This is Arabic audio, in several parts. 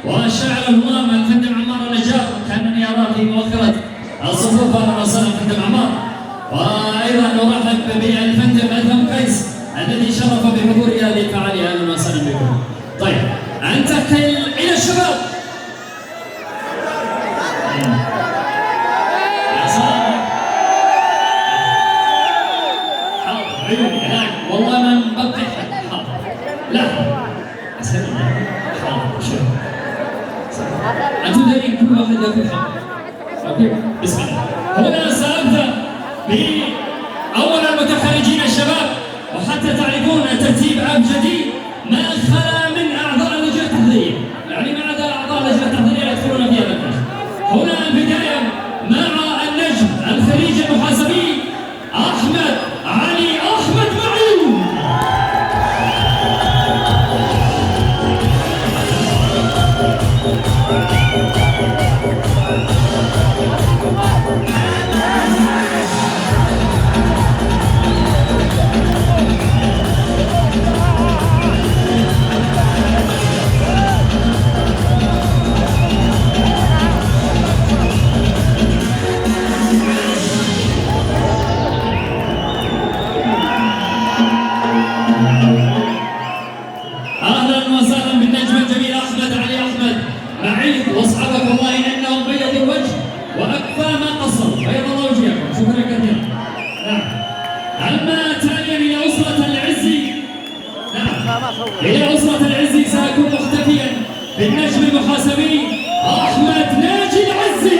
والشاعر الهمام الفندم عمار النجار، كانني ارى في مؤخره الصفوف. اهلا وسهلا الفندم عمار. وايضا نرحب بالفندم ادهم قيس الذي شرف بحضور هذه الفعاليه. اهلا وسهلا بكم. طيب انتقل الى الشباب. يا سلام. حاضر عيوني هناك والله ما مبقي حد. حاضر لا اسلم حاضر شوف انتم دايرين كل واحد له حق. اوكي بسم الله. هنا سابدا بأول المتخرجين الشباب، وحتى تعرفون ترتيب أبجدي ما خلا من أعضاء اللجنة التحضيرية، يعني ما عدا أعضاء اللجنة التحضيرية يدخلون في هذا النجم. هنا البداية مع النجم الخريج المحاسبي أحمد علي أحمد معين. واصحابك والله انهم بيضوا الوجه واكفى ما قصروا، بيض الله وجهكم، شكرا كثيرا. نعم. اما تاليا الى اسره العزي. نعم. الى اسره العزي ساكون مختفيا بالنجم المحاسبي احمد ناجي العزي.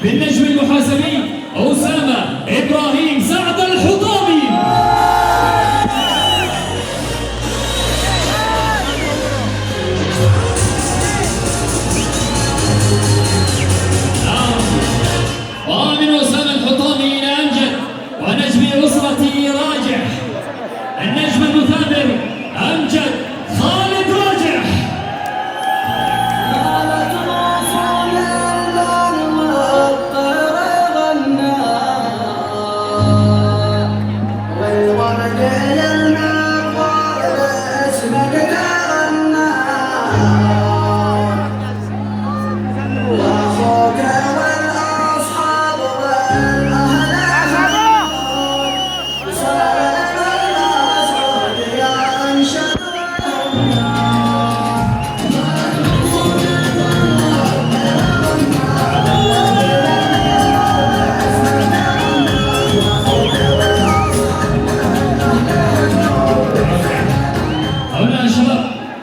بالنجم المحاسبي أسامة إبراهيم سعد الحطامي. ومن أسامة الحطامي إلى أمجد ونجم أسرة راجح النجم المثابر أمجد خالد راجح.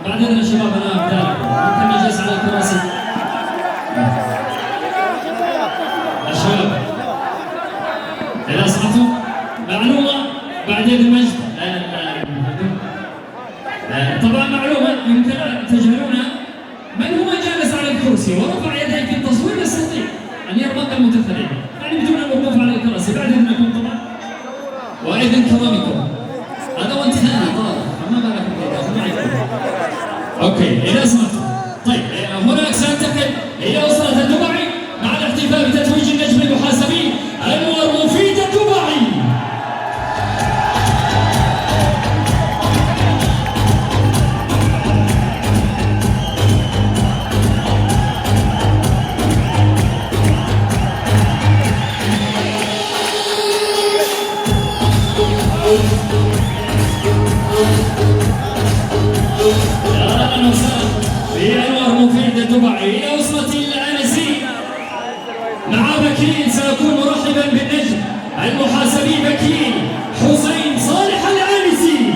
بعدين يا شباب انا ابدا ممكن نجلس على الكراسي. يا شباب اذا سمعتوا معلومه بعدين المجد طبعا معلومه يمكن ان تجهلونها. من هو جالس على الكرسي ورفع يديه في التصوير يستطيع ان يرى باقي المتخرجين، يعني بدون الوقوف على الكراسي بعد اذنكم طبعا واذن كرامكم. هذا وانت ثاني طارق فما بالك اوكي اذا سمعتوا. طيب هناك سانتقل الى اسره الدبعي مع الاحتفال بتتويج النجم المحاسبي انور مفيد الدبعي. اهلا وسهلا بانور مفيد الدبعي الى اسره الانسي مع بكين. سيكون مرحبا بالنجم المحاسبي بكين حسين صالح الانسي.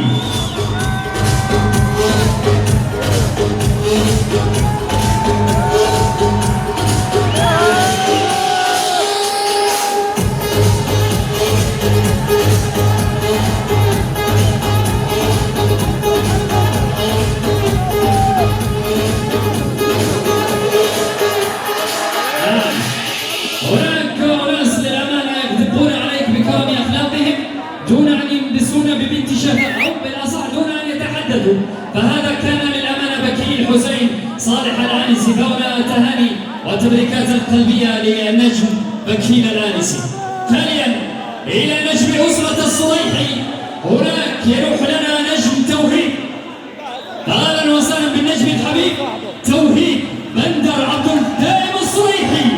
يتحدثوا، فهذا كان للأمانة بكيل حسين صالح الآنسي. فهنا تهاني وتبريكات القلبية للنجم بكيل الآنسي. ثانيا إلى نجم أسرة الصليحي، هناك يروح لنا نجم توهيد. أهلا وسهلا بالنجم الحبيب توهيد بندر عبد الدائم الصليحي.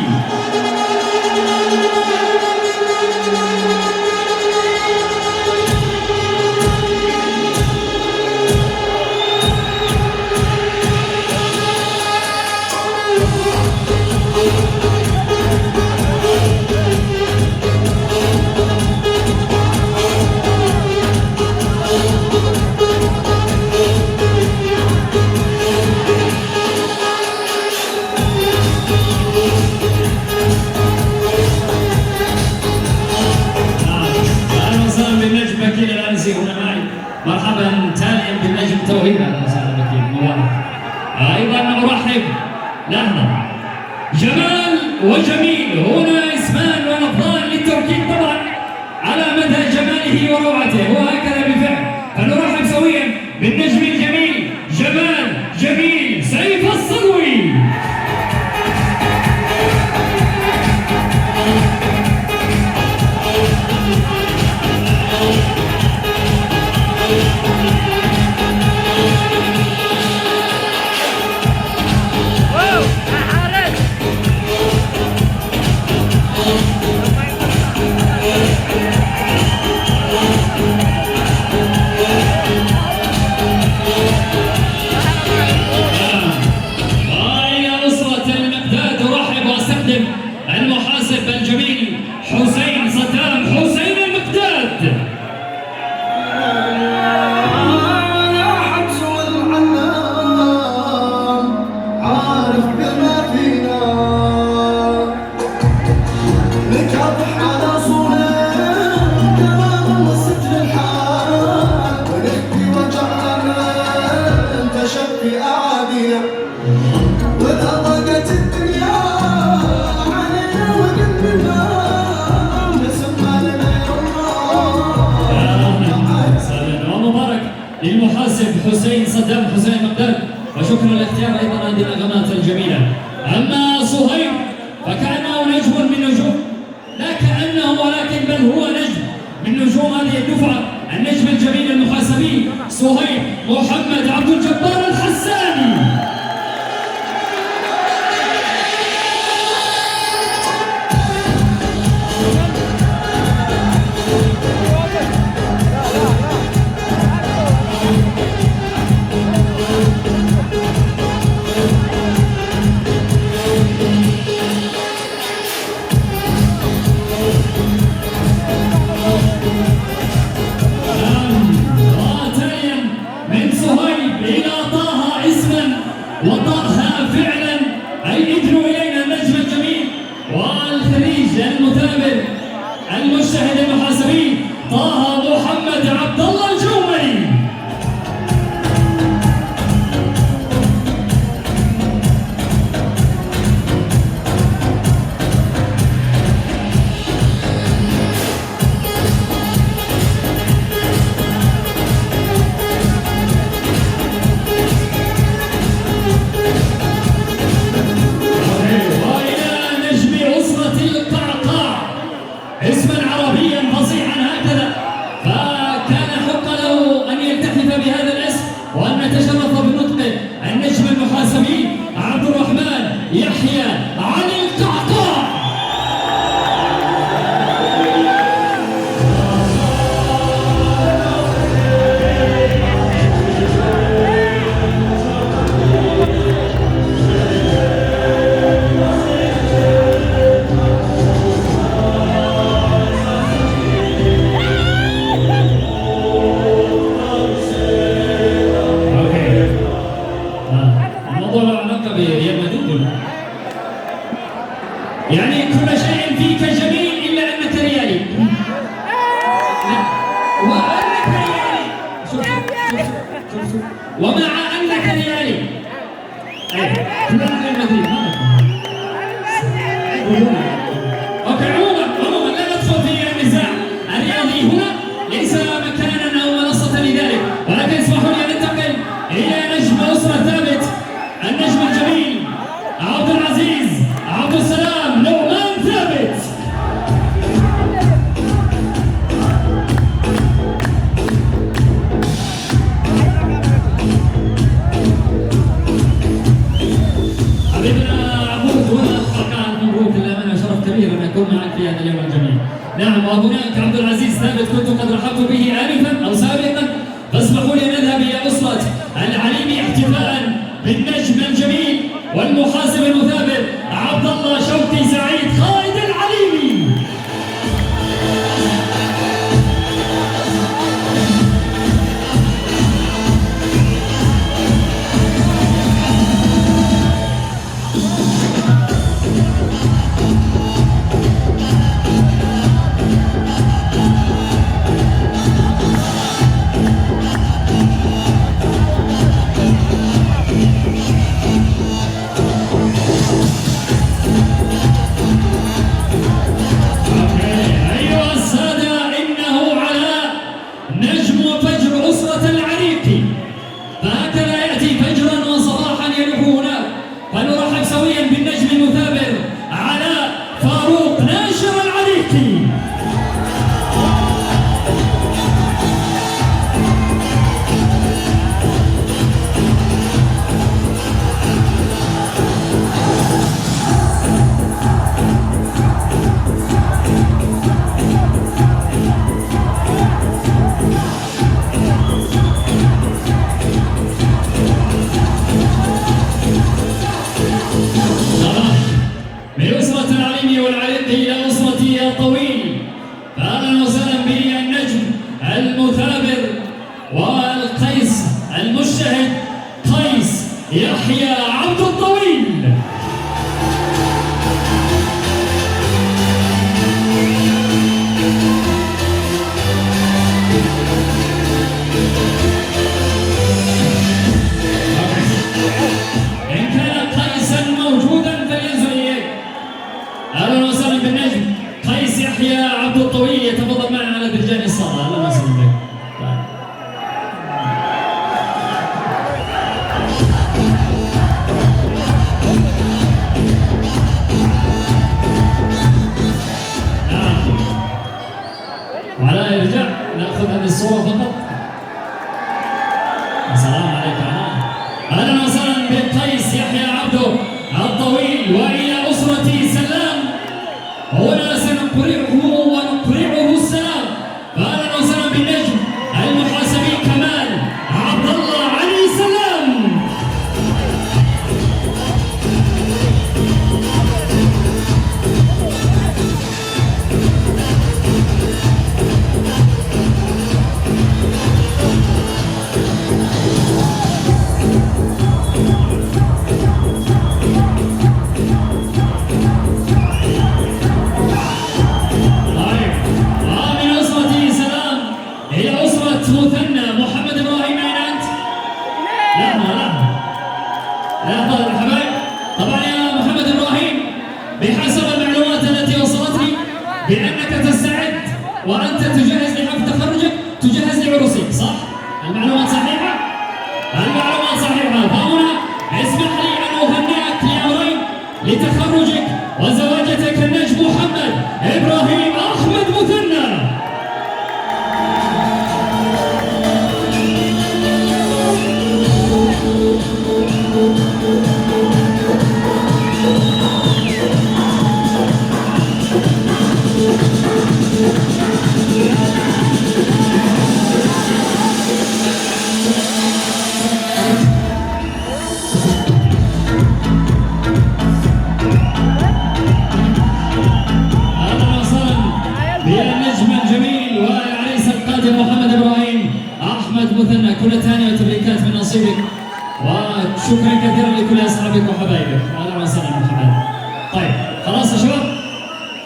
هنا معي. مرحبا ثانيا بالنجم توهيد. اهلا وسهلا بك مبارك. ايضا ارحب لحظه جمال وجميل. هنا اسمان ولفظان للتوكيد طبعا على مدى جماله وروعته، وهكذا بالفعل. فنرحب سويا بالنجم الجميل جمال جميل سيف الصدوي. المحاسب الجميل حسين صدام حسين المقداد. يا حبس والعنام عارف بما فينا، نكافح على صورين تمام السجن الحال، ونحكي وجعنا انتشر في اعادينا، واذا ضاقت الدنيا للمحاسب حسين صدام حسين المقداد، وشكرا لاختيار ايضا هذه النغمات الجميله. اما صهيب فكانه نجم من نجوم، لا كانه ولكن بل هو نجم من نجوم هذه الدفعه، النجم الجميل المحاسبي صهيب محمد عبد الجبار الحساني. وطاها فعلا اي ادنوا الينا النجم الجميل والخريج المثابر المجتهد المحاسبي طه محمد عبد الله الجومري. اسما عربيا فصيحا هكذا، فكان حق له ان يلتحف بهذا الاسم وان نتشرف بنطقه. النجم المحاسبي عبد الرحمن يحيى علي القعقاع. يعني كل شيء فيك جميل إلا أنك ريالي. وأنك ريالي. شوف ومع أنك ريالي. كلنا غير مدريد. أوكي عموما لا ندخل في النزاع الرياضي هنا، ليس مكانا أو منصة لذلك، ولكن اسمحوا لي أن ننتقل اليوم الجميل. نعم، وهناك عبد العزيز ثابت كنت قد رحبت به آنفا أو سابقا، فاسمحوا لي نذهب إلى أسرة العليمي احتفاء بالنجم الجميل والمحاسب المثابر عبد الله شوقي سعيد قائد العليمي. يحيى عبد الطويل. إن كان قيسا موجودا فلينزل إليك. أهلا وسهلا بالنجم قيس يحيى عبد الطويل، يتفضل معنا على برجان الصالة. أهلا وسهلا بك. وعلى يرجع ناخذ هذه الصورة فقط. السلام عليكم. أهلا وسهلا بقيس يحيى عبد الطويل وإلى أسرة سلام. هنا سنقرعه ونقرعه السلام. أهلا وسهلا بالنجم المحاسبي كمال عبد الله علي سلام. مثنى محمد ابراهيم، اين انت؟ لا طالب الحبايب. طبعا يا محمد ابراهيم، بحسب المعلومات التي وصلتني بانك تستعد وانت تجهز لحفل تخرجك، تجهز لعروسك، صح؟ المعلومات صحيحه؟ المعلومات صحيحه. فهنا اسمح لي ان اهنئك لامرين، لتخرجك وزواجتك النجم محمد ابراهيم احمد مثنى. محمد ابراهيم احمد مثنى، كل تهاني وتبريكات من نصيبك، وشكرا كثيرا لكل اصحابك وحبايبك. اهلا وسهلا محمد. طيب خلاص يا شباب،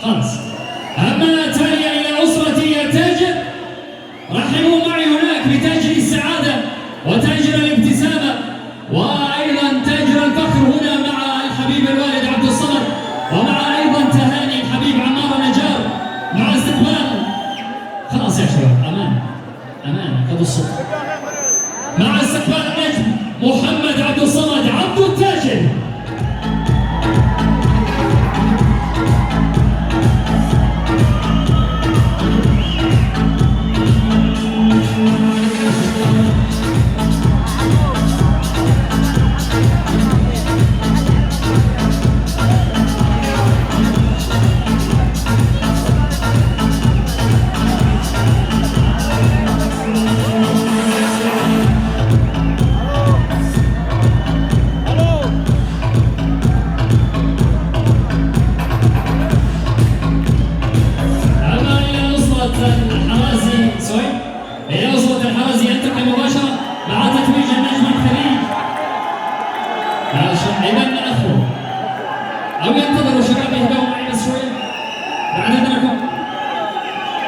خلاص. اما تاليا الى اسرتي التاجر، رحبوا معي هناك بتاجر السعاده وتاجر الابتسامه وايضا تاجر الفخر، هنا مع الحبيب الوالد عبد الصمد، ومع ايضا تهاني الحبيب عمار نجار، مع استقبال. خلاص يا شباب، امان خذوا الصوت. مع استقبال النجم محمد عبد الصمد عبد التاجر. ابغى انتظروا شباب يهدوا معي بس شويه بعد اذنكم.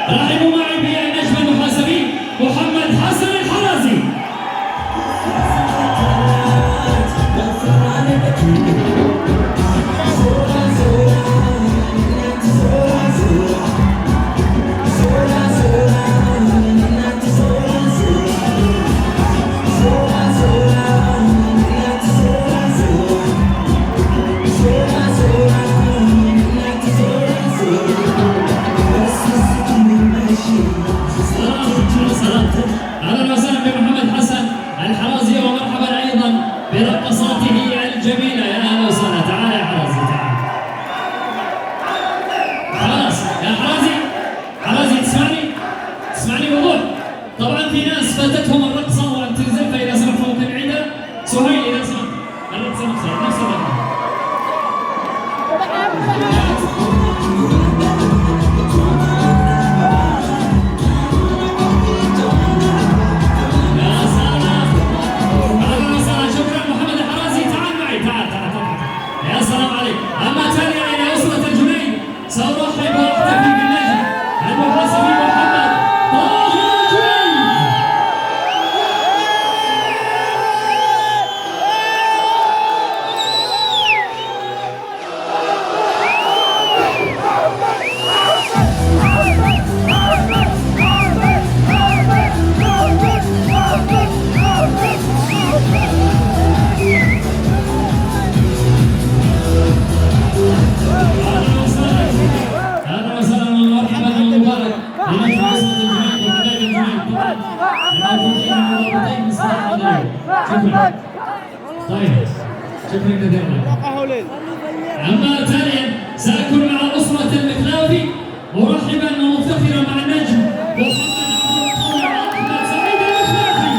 رحبوا معي بالنجم المحاسبي محمد حسن الحرازي. اهلا وسهلا بمحمد حسن الحرازي ومرحبا ايضا برقصاته الجميله. يا اهلا وسهلا. تعال يا حرازي تعال. خلاص يا حرازي. حرازي تسمعني بوضوح. طبعا في ناس فاتتهم الرقصه وان تنزل فاذا سمحت ممكن نعيدها. سهيل اذا سمحت. الرقصه نفس الرقصه. أما ثانيا إلى أسرة الجنيد سأرحب وأحتفي بالنجم المحاسبي محمد طاهر الجنيد. طيب شكرا كثيرا. أما ثانيا سأكون مع أسرة المخلافي مرحبا ومفتخرا مع النجم محمد أحمد سعيد المخلافي.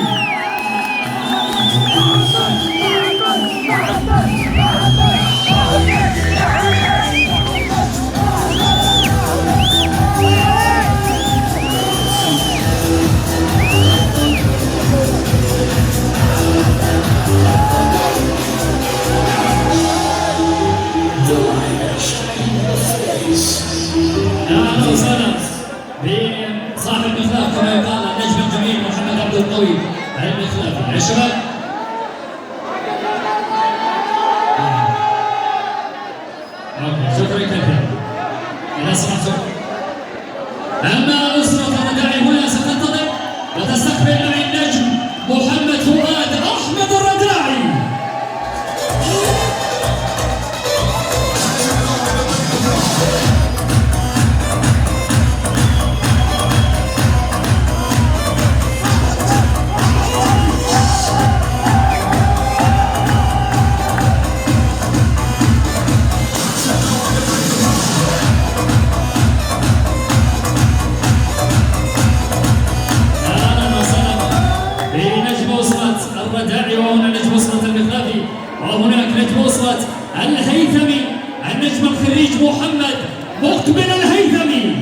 اهلا وسهلا بصاحب المخلاف كما يقال النجم الجميل محمد عبد القوي المخلافي. يا شباب اوكي شكرا كثيرا. اذا سمحتم اما اسره الرداعي هنا ستنتظر وتستقبل معي النجم محمد فؤاد احمد الرداعي. وهنا نجم أسرة المخلافي وهناك نجم أسرة الهيثمي النجم الخريج محمد مقبل الهيثمي.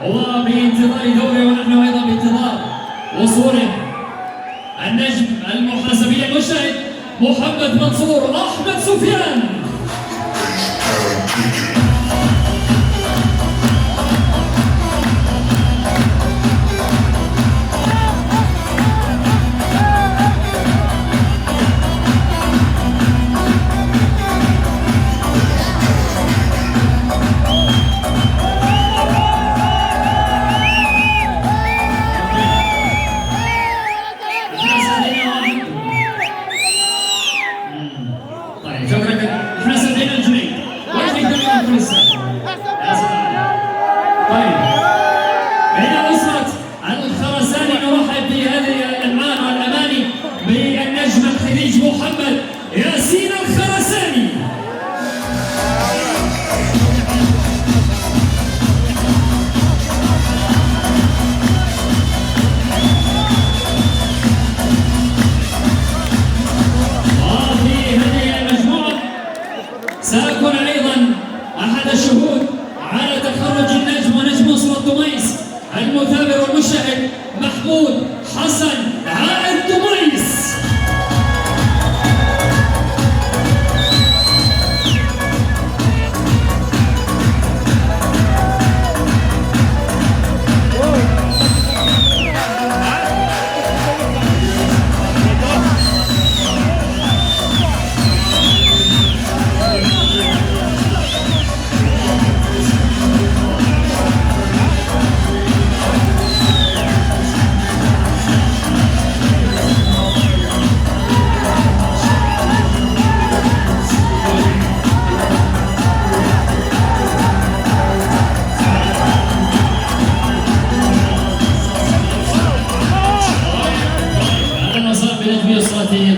وبانتظار دوره ونحن ايضا بانتظار وصوله النجم المحاسبي المجتهد محمد منصور احمد سفيان. شكرا. وأكون أيضا أحد الشهود على تخرج النجم ونجم أسرة طميس المثابر والمشاهد محمود حسن عائد طميس.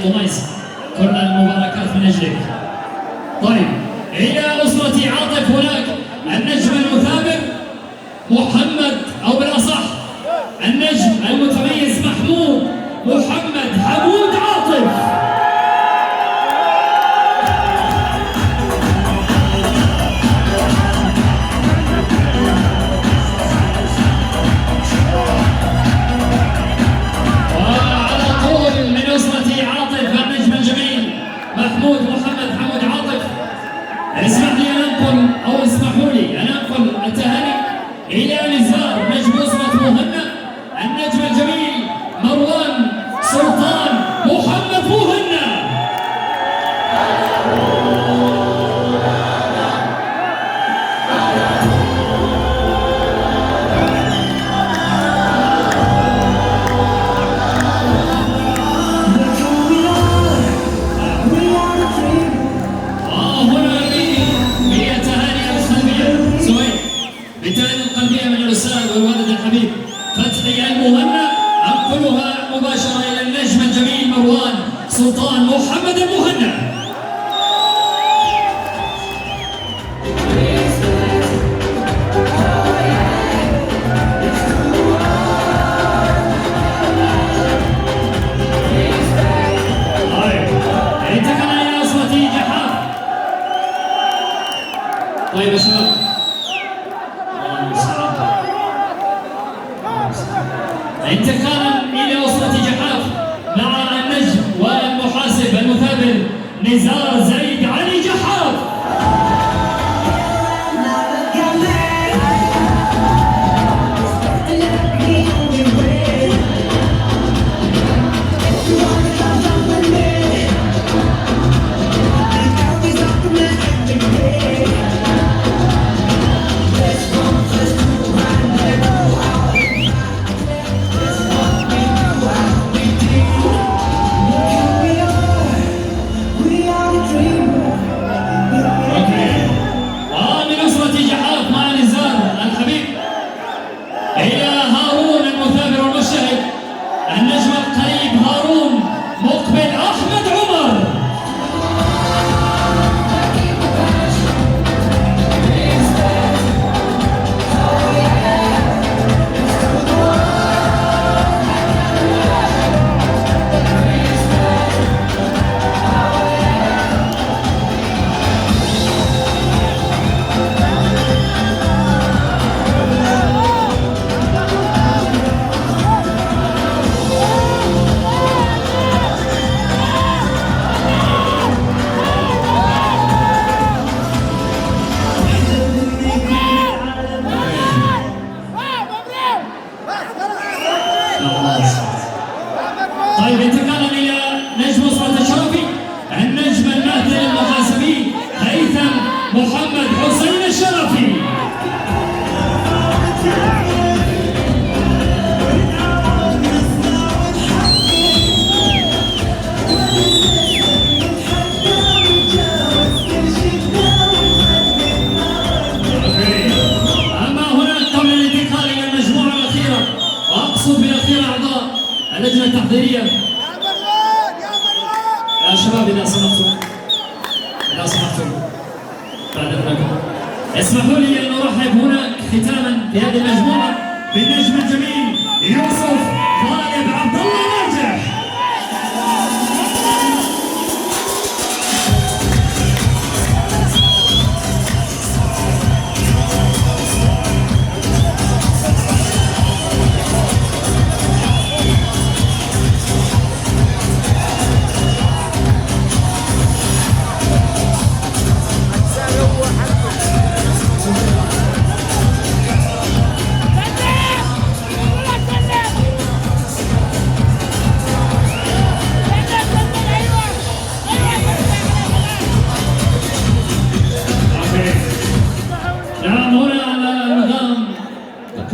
طميس كل المباركات من اجلك. طيب الى اسرة عاطف هناك النجم المثابر محمد او بالاصح النجم المتميز محمد حمود عاطف. محمد حمود عاطف. اسمحوا لي أن أنقل التهاني إلى نزار نجم أسرة مهنا النجم الجميل مروان سلطان محمد مهنا. والوالد الحبيب فتحي المهنا أنقلها مباشرة إلى النجم الجميل مروان سلطان محمد المهنا. انتقل إلى أسرة جحاف. طيب يا شباب انتقالا الى اسرة جحاف مع النجم والمحاسب المثابر نزار زيد علي جحاف. النجم القريب هارون مقبل احمد عمر. طيب انتقالا الى نجم اسرة الشرفي النجم المهدي المحاسبي هيثم محمد حسين الشرفي. اما هناك قبل الانتقال الى المجموعة الاخيرة واقصد بالاخير اعضاء اللجنة التحضيرية يا شباب إذا سمحتم بعد إذنكم اسمحوا لي أن أرحب هناك ختاما في هذه المجموعة بالنجم الجميل يوسف طالب عبد الله ناجح.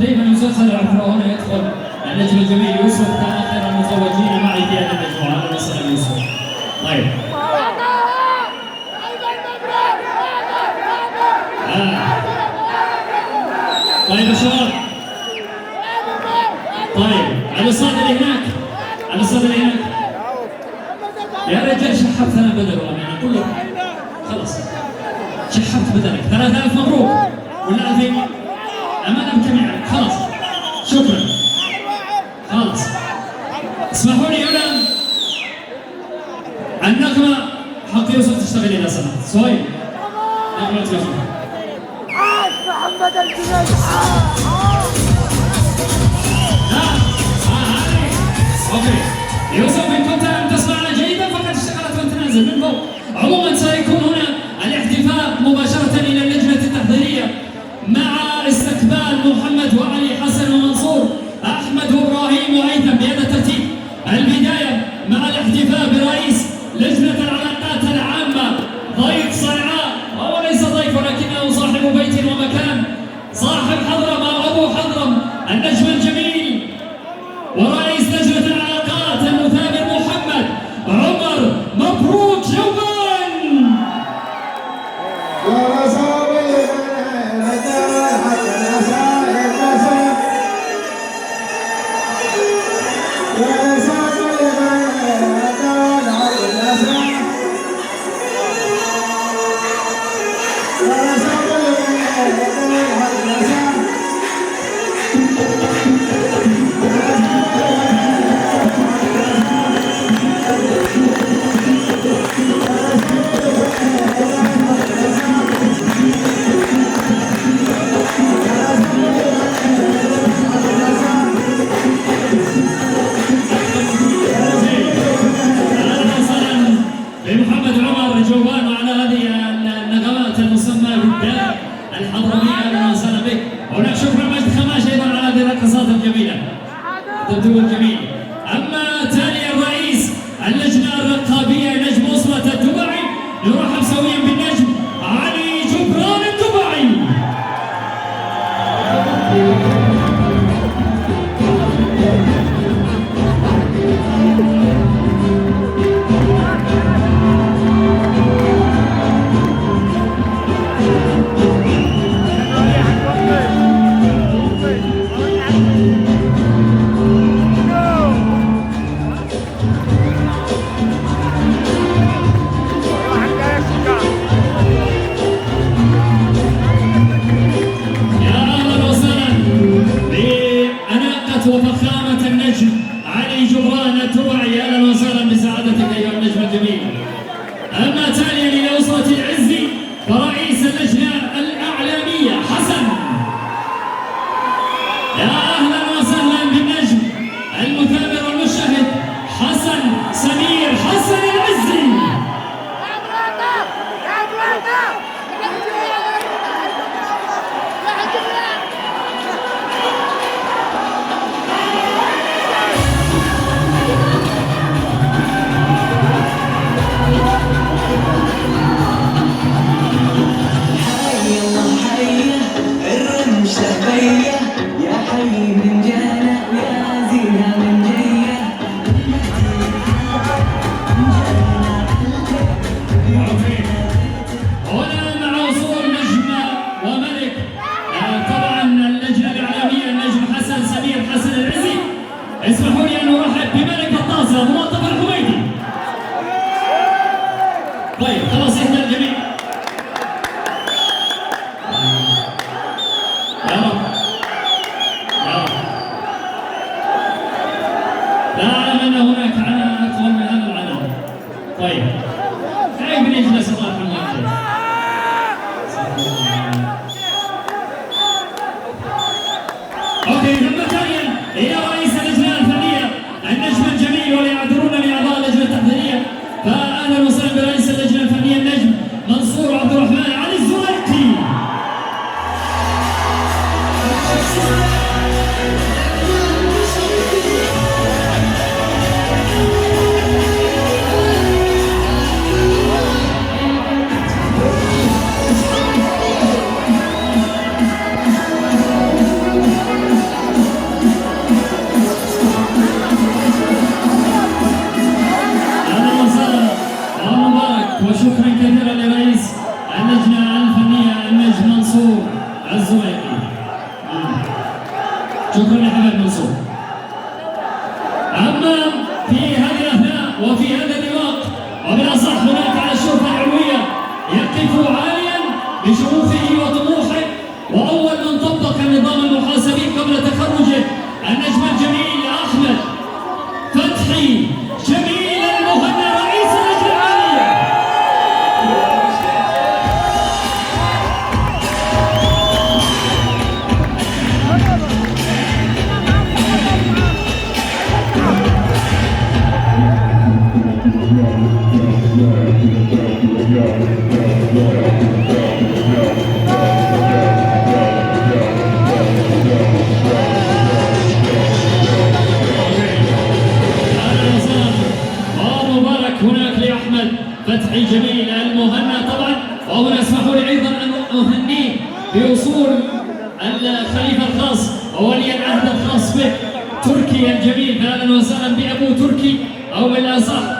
كيف المسلسل العفو هنا يدخل النجم الجميل يوسف كان اخر المتزوجين معي في هذه المجموعه. اهلا وسهلا يوسف. طيب طيب يا شباب، طيب على الصاد اللي هناك، على الصاد اللي هناك يا رجال شحبت انا بدل والله انا كله خلاص شحبت بدلك. 3000 مبروك ولا 2000 امانه بجميعك خلاص شكرا خلاص. اسمحوا لي هنا النغمه حق يوسف تشتغل اذا سمحت. سهيل نغمه يوسف. محمد الجنيد اوكي يوسف ان كنت لم تسمعنا جيدا فقد اشتغلت وانت نازل من فوق. عموما سيكون هنا الاحتفاء مباشره الى اللجنه التحضيريه مع استقبال محمد وعلي حسن ومنصور احمد وابراهيم وهيثم بهذا الترتيب. البدايه مع الاحتفاء برئيس لجنه العلاقات العامه ضيف صنعاء، وهو ليس ضيف ولكنه صاحب بيت ومكان، صاحب حضرم او ابو حضرم النجم الجميل ورئيس لجنه العلاقات المثابر محمد عمر مبروك جوبان. محمد عمر جوبان وعلى هذه النغمات المسمى بالداء الحضرمية. اهلا وسهلا بك. هناك شكرا مجد خماش ايضا على هذه الرقصات الجميله تبدو الجميل. اما تالي الرئيس اللجنه الرقابيه نجم اسره الدبعي نرحب سويا بالنجم علي جبران الدبعي. النجم منصور الزويقي. شكرا يا حبيب منصور. أما في هذه الأثناء وفي هذا الوقت وبالأصح هناك على الشرطة العلوية يقف عاليا بشغوفه وطموحه، وأول من طبق النظام المحاسبي قبل تخرجه النجم الجميل أحمد فتحي جميل المهنا رئيس اللجنة العالية. هناك لأحمد فتحي جميل المهنا طبعا. وهنا اسمحوا لي أيضا أن أهنيه بوصول الخليفة الخاص وولي العهد الخاص به تركي الجميل. أهلا وسهلا بأبو تركي أو بالأصح